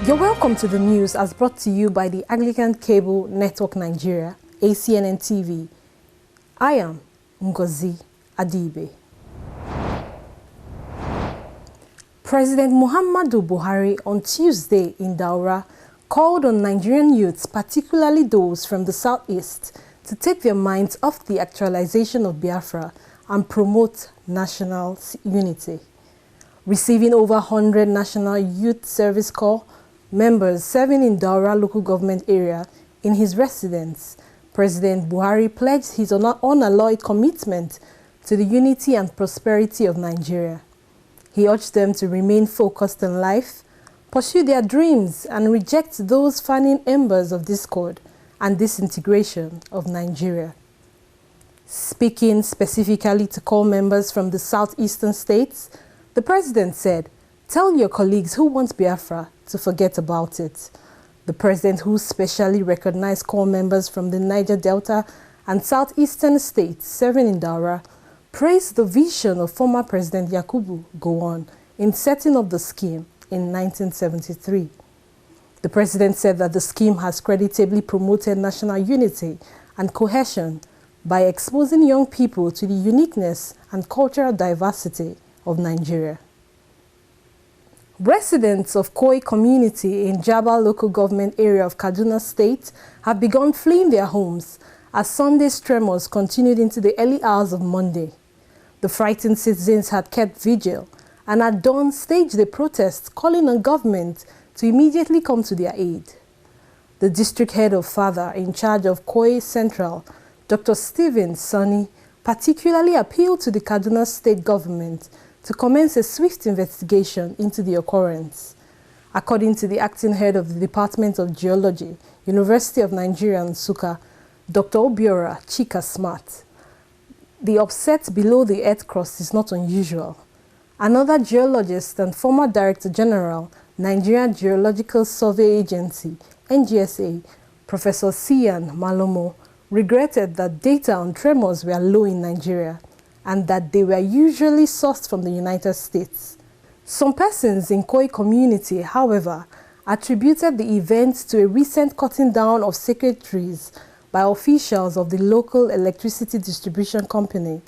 You're welcome to the news as brought to you by the Anglican Cable Network Nigeria, ACNNTV. I am Ngozi Adibe. President Muhammadu Buhari on Tuesday in Daura called on Nigerian youths, particularly those from the southeast, to take their minds off the actualization of Biafra and promote national unity. Receiving over 100 National Youth Service Corps members serving in Daura local government area in his residence, President Buhari pledged his unalloyed commitment to the unity and prosperity of Nigeria. He urged them to remain focused in life, pursue their dreams, and reject those fanning embers of discord and disintegration of Nigeria. Speaking specifically to corps members from the southeastern states, the president said, "Tell your colleagues who want Biafra to forget about it." The president, who specially recognized corps members from the Niger Delta and southeastern states serving in Daura, praised the vision of former President Yakubu Gowon in setting up the scheme in 1973. The president said that the scheme has creditably promoted national unity and cohesion by exposing young people to the uniqueness and cultural diversity of Nigeria. Residents of Koi community in Jaba local government area of Kaduna State have begun fleeing their homes as Sunday's tremors continued into the early hours of Monday. The frightened citizens had kept vigil and at dawn staged a protest calling on government to immediately come to their aid. The district head of Father in charge of Koi Central, Dr. Stephen Sonny, particularly appealed to the Kaduna State government to commence a swift investigation into the occurrence. According to the acting head of the Department of Geology, University of Nigeria, Nsukka, Dr. Obiora Chika Smart, the upset below the earth crust is not unusual. Another geologist and former Director General, Nigerian Geological Survey Agency, NGSA, Professor Sian Malomo, regretted that data on tremors were low in Nigeria and that they were usually sourced from the United States. Some persons in Koi community, however, attributed the event to a recent cutting down of sacred trees by officials of the local electricity distribution company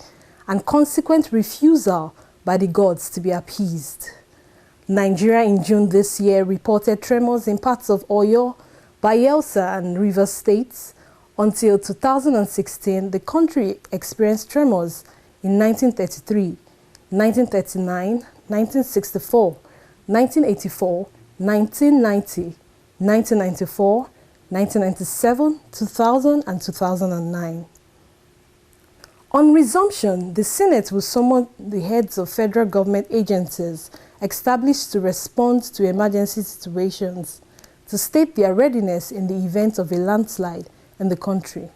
and consequent refusal by the gods to be appeased. Nigeria in June this year reported tremors in parts of Oyo, Bayelsa and Rivers states. Until 2016, the country experienced tremors in 1933, 1939, 1964, 1984, 1990, 1994, 1997, 2000 and 2009. On resumption, the Senate will summon the heads of federal government agencies established to respond to emergency situations to state their readiness in the event of a landslide in the country.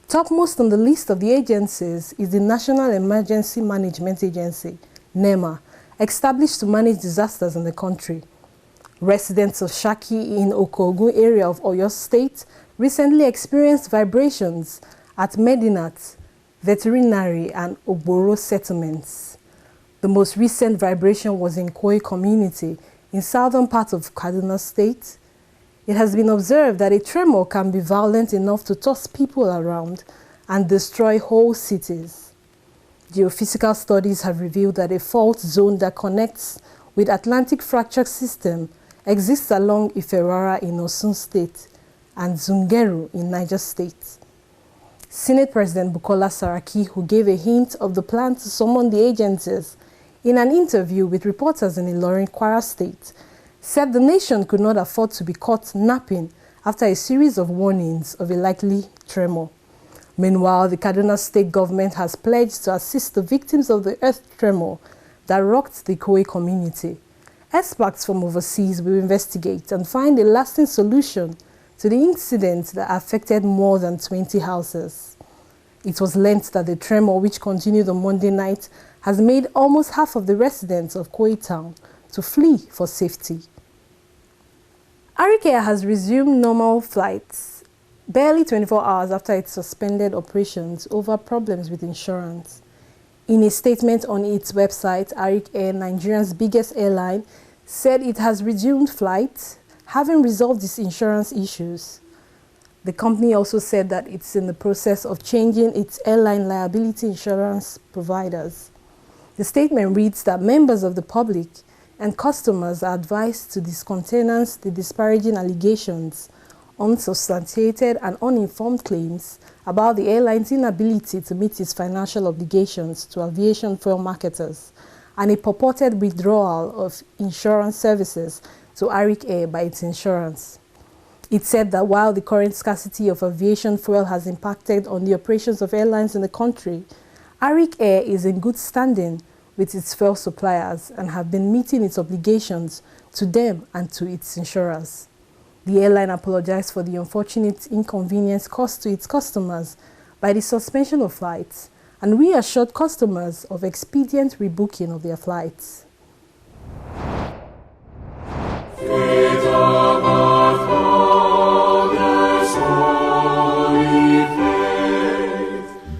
Topmost on the list of the agencies is the National Emergency Management Agency, NEMA, established to manage disasters in the country. Residents of Shaki in Okogun area of Oyo State recently experienced vibrations at Medinat, Veterinary and Oboro settlements. The most recent vibration was in Koi community in southern part of Kaduna State. It has been observed that a tremor can be violent enough to toss people around and destroy whole cities. Geophysical studies have revealed that a fault zone that connects with Atlantic fracture system exists along Iferara in Osun State and Zungeru in Niger State. Senate President Bukola Saraki, who gave a hint of the plan to summon the agencies in an interview with reporters in Ilorin, Kwara State, said the nation could not afford to be caught napping after a series of warnings of a likely tremor. Meanwhile, the Kaduna State government has pledged to assist the victims of the earth tremor that rocked the Koi community. Experts from overseas will investigate and find a lasting solution to the incident that affected more than 20 houses. It was learnt that the tremor, which continued on Monday night, has made almost half of the residents of Koi town to flee for safety. Air has resumed normal flights barely 24 hours after it suspended operations over problems with insurance. In a statement on its website, Acnn, Nigeria's biggest airline, said it has resumed flights having resolved its insurance issues. The company also said that it's in the process of changing its airline liability insurance providers. The statement reads that members of the public and customers are advised to discountenance the disparaging allegations, unsubstantiated and uninformed claims about the airline's inability to meet its financial obligations to aviation fuel marketers and a purported withdrawal of insurance services to Arik Air by its insurance. It said that while the current scarcity of aviation fuel has impacted on the operations of airlines in the country, Arik Air is in good standing with its fuel suppliers and have been meeting its obligations to them and to its insurers. The airline apologized for the unfortunate inconvenience caused to its customers by the suspension of flights and reassured customers of expedient rebooking of their flights.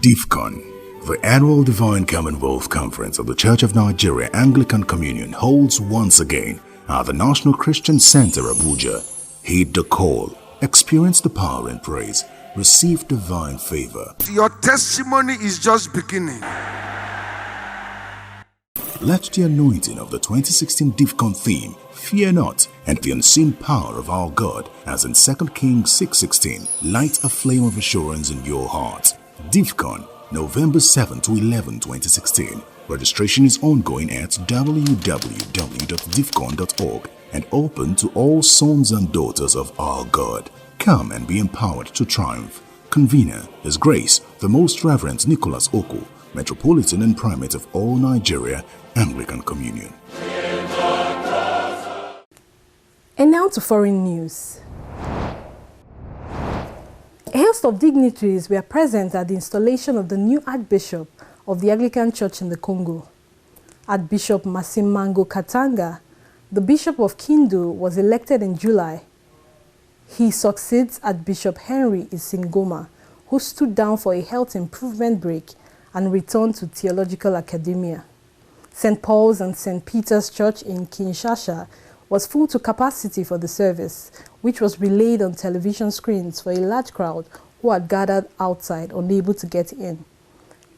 DIVCON, the annual Divine Commonwealth Conference of the Church of Nigeria Anglican Communion, holds once again at the National Christian Center, Abuja. Heed the call, experience the power and praise, receive divine favor. Your testimony is just beginning. Let the anointing of the 2016 DIVCON theme, Fear Not, and the unseen power of our God, as in 2 Kings 6:16, light a flame of assurance in your heart. DIVCON, November 7 to 11, 2016. Registration is ongoing at www.divcon.org and open to all sons and daughters of our God. Come and be empowered to triumph. Convener, His Grace, the Most Reverend Nicholas Oko, Metropolitan and Primate of all Nigeria Anglican Communion. And now to foreign news. A host of dignitaries were present at the installation of the new Archbishop of the Anglican Church in the Congo. Archbishop Masimango Katanga, the Bishop of Kindu, was elected in July. He succeeds Archbishop Henry Isingoma, who stood down for a health improvement break and returned to theological academia. St. Paul's and St. Peter's Church in Kinshasa was full to capacity for the service, which was relayed on television screens for a large crowd who had gathered outside, unable to get in.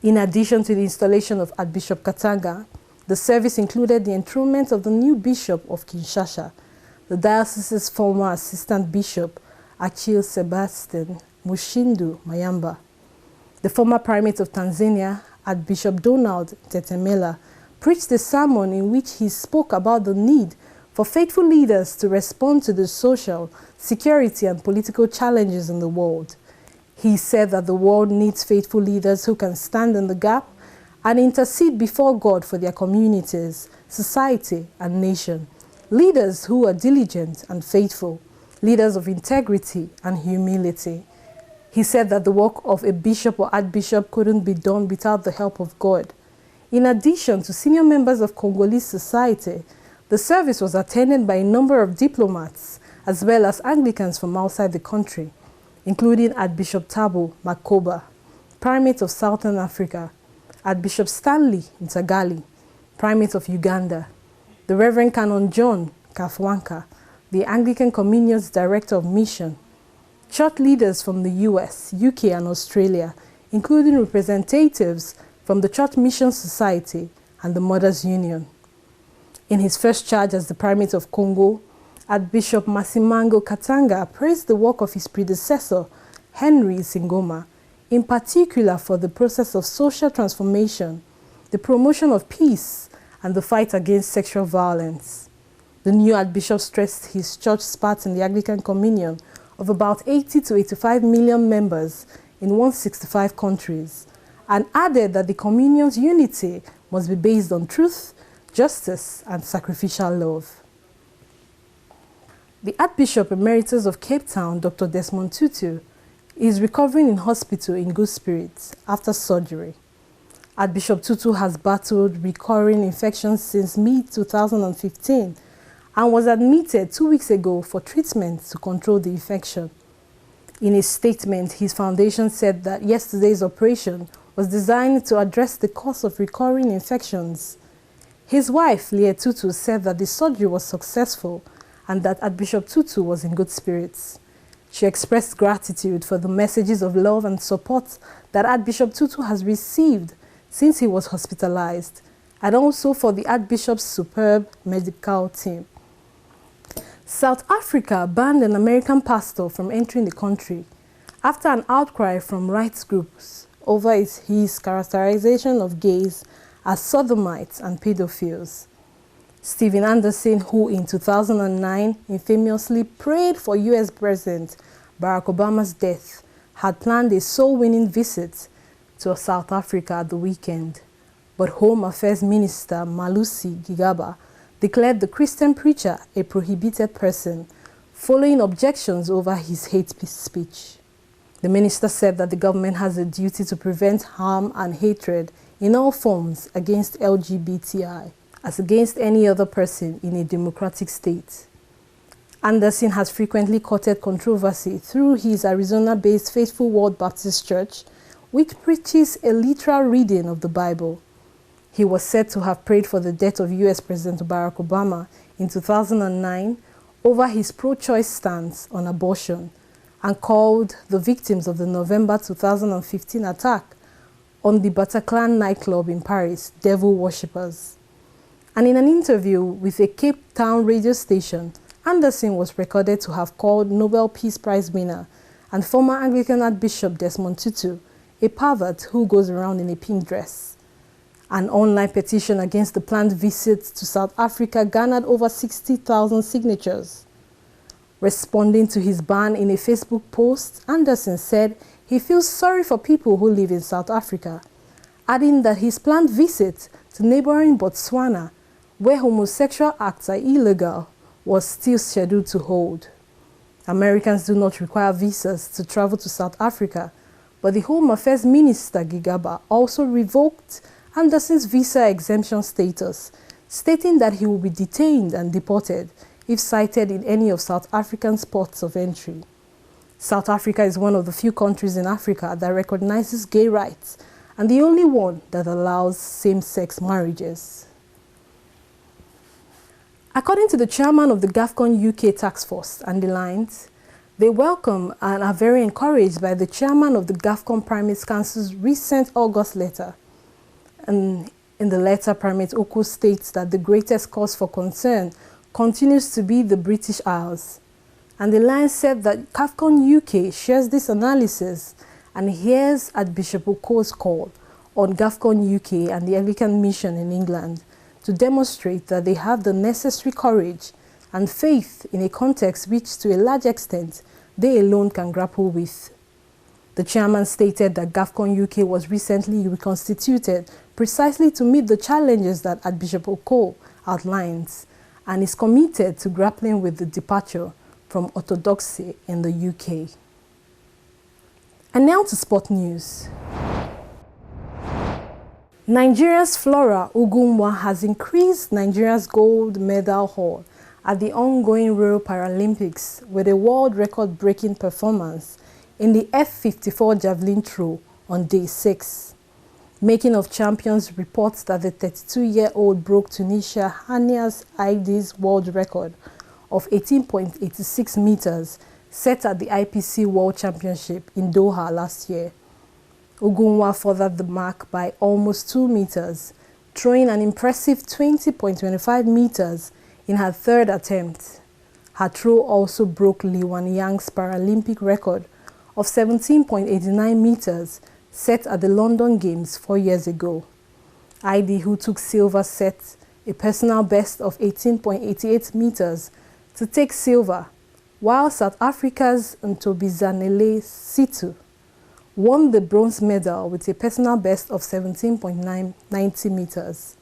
In addition to the installation of Archbishop Katanga, the service included the enthronement of the new Bishop of Kinshasa, the diocese's former Assistant Bishop, Achille Sebastian Mushindu Mayamba. The former Primate of Tanzania, Archbishop Donald Tetemela, preached a sermon in which he spoke about the need for faithful leaders to respond to the social, security, and political challenges in the world. He said that the world needs faithful leaders who can stand in the gap and intercede before God for their communities, society, and nation. Leaders who are diligent and faithful, leaders of integrity and humility. He said that the work of a bishop or archbishop couldn't be done without the help of God. In addition to senior members of Congolese society, the service was attended by a number of diplomats as well as Anglicans from outside the country, including Archbishop Thabo Makoba, Primate of Southern Africa, Archbishop Stanley Ntagali, Primate of Uganda, the Reverend Canon John Kafwanka, the Anglican Communion's Director of Mission, church leaders from the US, UK, and Australia, including representatives from the Church Mission Society and the Mothers Union. In his first charge as the Primate of Congo, Archbishop Masimango Katanga praised the work of his predecessor, Henry Isingoma, in particular for the process of social transformation, the promotion of peace, and the fight against sexual violence. The new Archbishop stressed his church's part in the Anglican Communion of about 80 to 85 million members in 165 countries, and added that the Communion's unity must be based on truth, justice, and sacrificial love. The Archbishop Emeritus of Cape Town, Dr. Desmond Tutu, is recovering in hospital in good spirits after surgery. Archbishop Tutu has battled recurring infections since mid-2015 and was admitted 2 weeks ago for treatment to control the infection. In a statement, his foundation said that yesterday's operation was designed to address the cause of recurring infections. His wife, Leah Tutu, said that the surgery was successful and that Archbishop Tutu was in good spirits. She expressed gratitude for the messages of love and support that Archbishop Tutu has received since he was hospitalized, and also for the Archbishop's superb medical team. South Africa banned an American pastor from entering the country after an outcry from rights groups over his characterization of gays as sodomites and pedophiles. Stephen Anderson, who in 2009 infamously prayed for US President Barack Obama's death, had planned a soul-winning visit to South Africa at the weekend. But Home Affairs Minister Malusi Gigaba declared the Christian preacher a prohibited person, following objections over his hate speech. The minister said that the government has a duty to prevent harm and hatred in all forms against LGBTI, as against any other person in a democratic state. Anderson has frequently courted controversy through his Arizona-based Faithful Word Baptist Church, which preaches a literal reading of the Bible. He was said to have prayed for the death of US President Barack Obama in 2009 over his pro-choice stance on abortion, and called the victims of the November 2015 attack on the Bataclan nightclub in Paris devil worshippers. And in an interview with a Cape Town radio station, Anderson was recorded to have called Nobel Peace Prize winner and former Anglican Archbishop Desmond Tutu a pervert who goes around in a pink dress. An online petition against the planned visit to South Africa garnered over 60,000 signatures. Responding to his ban in a Facebook post, Anderson said he feels sorry for people who live in South Africa, adding that his planned visit to neighboring Botswana, where homosexual acts are illegal, was still scheduled to hold. Americans do not require visas to travel to South Africa, but the Home Affairs Minister Gigaba also revoked Anderson's visa exemption status, stating that he will be detained and deported if cited in any of South Africa's ports of entry. South Africa is one of the few countries in Africa that recognizes gay rights and the only one that allows same-sex marriages. According to the chairman of the GAFCON UK task force, Andy Lyons, they welcome and are very encouraged by the chairman of the GAFCON Primates Council's recent August letter. And in the letter, Primate Oko states that the greatest cause for concern continues to be the British Isles. And the line said that GAFCON UK shares this analysis and hears Archbishop Oko's call on GAFCON UK and the Anglican Mission in England to demonstrate that they have the necessary courage and faith in a context which, to a large extent, they alone can grapple with. The chairman stated that GAFCON UK was recently reconstituted precisely to meet the challenges that Archbishop Oko outlines, and is committed to grappling with the departure from orthodoxy in the UK. And now to sport news. Nigeria's Flora Ugunwa has increased Nigeria's gold medal haul at the ongoing Rio Paralympics with a world record-breaking performance in the F54 javelin throw on day 6. Making of Champions reports that the 32-year-old broke Tunisia Hania's ID's world record of 18.86 meters set at the IPC World Championship in Doha last year. Ugunwa furthered the mark by almost 2 meters, throwing an impressive 20.25 meters in her third attempt. Her throw also broke Li Wanyang's Paralympic record of 17.89 meters set at the London Games 4 years ago. ID, who took silver, set a personal best of 18.88 meters to take silver, while South Africa's Ntobizanele Situ won the bronze medal with a personal best of 17.90 meters.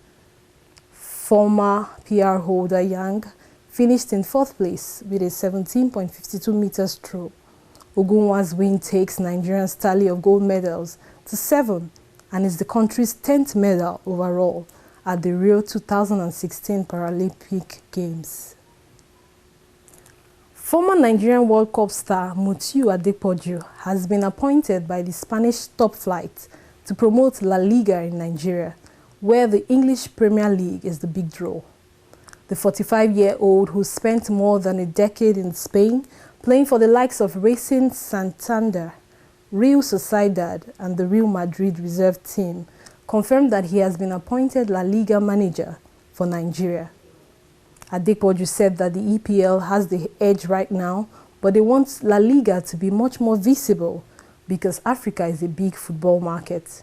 Former PR holder Yang finished in 4th place with a 17.52 meters throw. Ugunwa's win takes Nigeria's tally of gold medals to 7 and is the country's 10th medal overall at the Rio 2016 Paralympic Games. Former Nigerian World Cup star Mutiu Adepoju has been appointed by the Spanish top flight to promote La Liga in Nigeria, where the English Premier League is the big draw. The 45-year-old, who spent more than a decade in Spain, playing for the likes of Racing Santander, Real Sociedad and the Real Madrid reserve team, confirmed that he has been appointed La Liga manager for Nigeria. Adepoju said that the EPL has the edge right now, but they want La Liga to be much more visible because Africa is a big football market.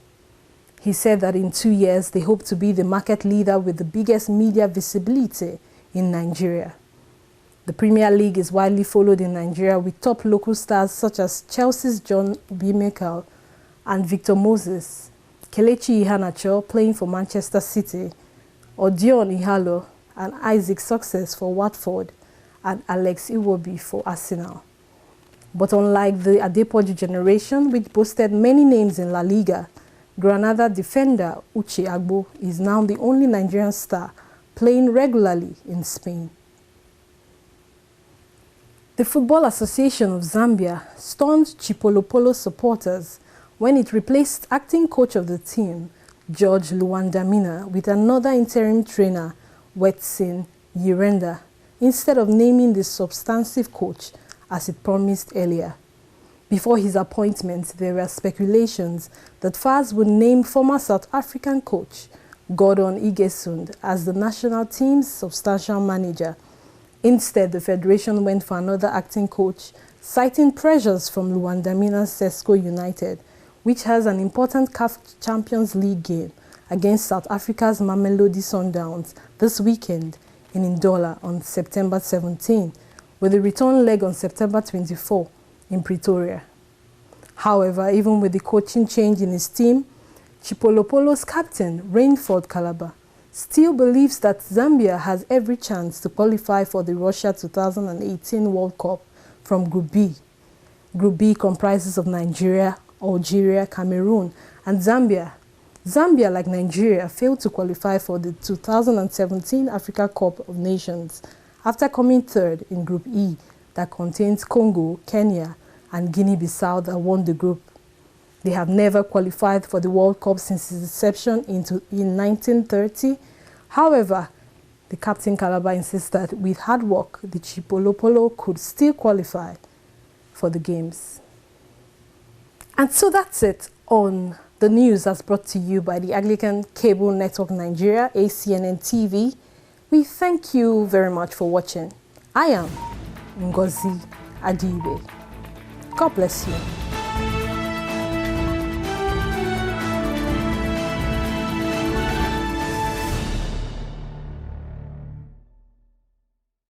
He said that in 2 years, they hope to be the market leader with the biggest media visibility in Nigeria. The Premier League is widely followed in Nigeria with top local stars such as Chelsea's John Obi Mikel and Victor Moses, Kelechi Iheanacho playing for Manchester City, Odion Ihalo and Isaac Success for Watford, and Alex Iwobi for Arsenal. But unlike the Adepoju generation, which boasted many names in La Liga, Granada defender Uche Agbo is now the only Nigerian star playing regularly in Spain. The Football Association of Zambia stunned Chipolopolo supporters when it replaced acting coach of the team, George Luwandamina, with another interim trainer, Wetsin Yirenda, instead of naming the substantive coach as it promised earlier. Before his appointment, there were speculations that FAS would name former South African coach Gordon Igesund as the national team's substantial manager. Instead, the federation went for another acting coach, citing pressures from Luwandamina's Sesco United, which has an important CAF Champions League game against South Africa's Mamelodi Sundowns this weekend in Ndola on September 17, with a return leg on September 24 in Pretoria. However, even with the coaching change in his team, Chipolopolo's captain, Rainford Calabar, still believes that Zambia has every chance to qualify for the Russia 2018 World Cup from Group B. Group B comprises of Nigeria, Algeria, Cameroon, and Zambia. Zambia, like Nigeria, failed to qualify for the 2017 Africa Cup of Nations after coming third in Group E that contains Congo, Kenya, and Guinea-Bissau that won the group. They have never qualified for the World Cup since its inception in 1930. However, the captain Calabar insists that with hard work, the Chipolopolo could still qualify for the games. And so that's it on the news that's brought to you by the Anglican Cable Network Nigeria, ACNNTV. We thank you very much for watching. I am Ngozi Adibe. God bless you.